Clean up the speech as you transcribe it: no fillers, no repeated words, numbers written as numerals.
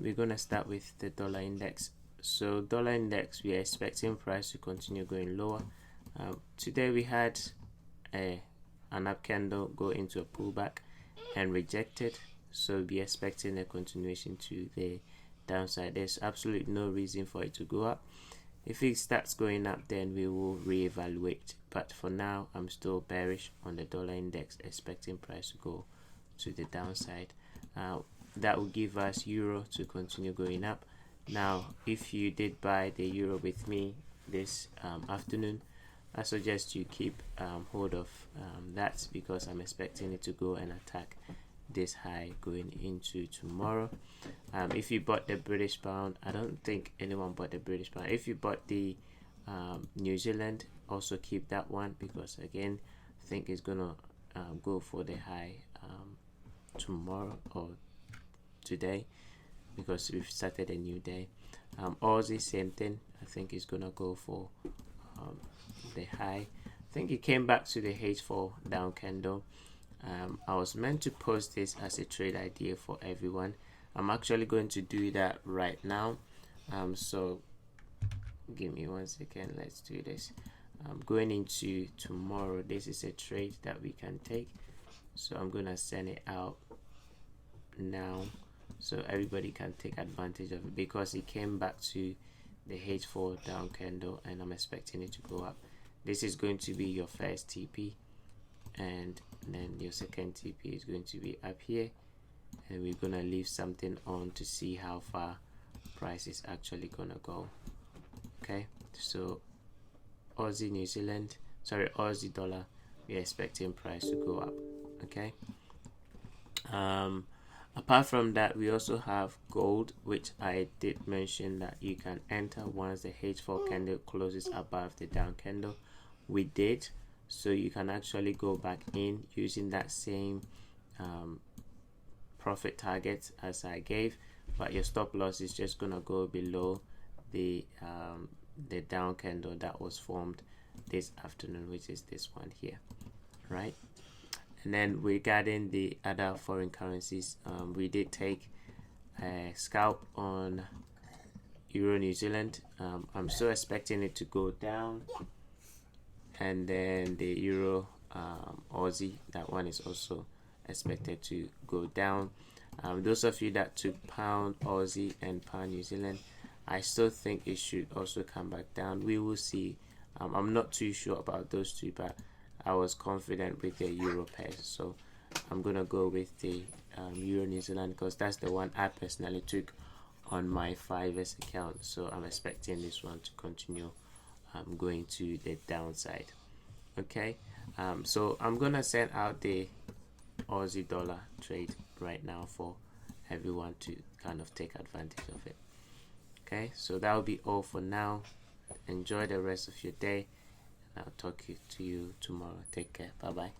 we're gonna start with the dollar index. So dollar index, we are expecting price to continue going lower. Today we had an up candle go into a pullback and rejected, so be expecting a continuation to the downside. There's absolutely no reason for it to go up. If it starts going up, then we will reevaluate, but for now I'm still bearish on the dollar index, expecting price to go to the downside. That will give us euro to continue going up. Now if you did buy the euro with me this afternoon, I suggest you keep hold of that, because I'm expecting it to go and attack this high going into tomorrow. If you bought the British pound, I don't think anyone bought the British pound. If you bought the New Zealand, also keep that one, because again I think it's gonna go for the high tomorrow or today, because we've started a new day. Aussie, same thing, I think it's gonna go for the high. I think it came back to the H4 down candle. I was meant to post this as a trade idea for everyone. I'm actually going to do that right now. So give me 1 second, let's do this. Going into tomorrow, this is a trade that we can take, so I'm gonna send it out now so everybody can take advantage of it, because it came back to the H4 down candle and I'm expecting it to go up. This is going to be your first TP, and then your second TP is going to be up here, and we're gonna leave something on to see how far price is actually gonna go. Okay, so Aussie New Zealand, sorry, Aussie dollar, we're expecting price to go up. Okay, apart from that, we also have gold, which I did mention that you can enter once the H4 candle closes above the down candle. We did, so you can actually go back in using that same profit target as I gave, but your stop loss is just gonna go below the down candle that was formed this afternoon, which is this one here, right? And then regarding the other foreign currencies, we did take a scalp on Euro New Zealand. I'm still expecting it to go down, and then the Euro Aussie, that one is also expected to go down. Those of you that took pound Aussie and pound New Zealand, I still think it should also come back down. We will see. I'm not too sure about those two, but I was confident with the Euro pairs, so I'm gonna go with the Euro New Zealand, because that's the one I personally took on my Fiverr account. So I'm expecting this one to continue going to the downside. Okay, so I'm gonna send out the Aussie dollar trade right now for everyone to kind of take advantage of it. Okay, so that will be all for now. Enjoy the rest of your day. I'll talk to you tomorrow. Take care. Bye bye.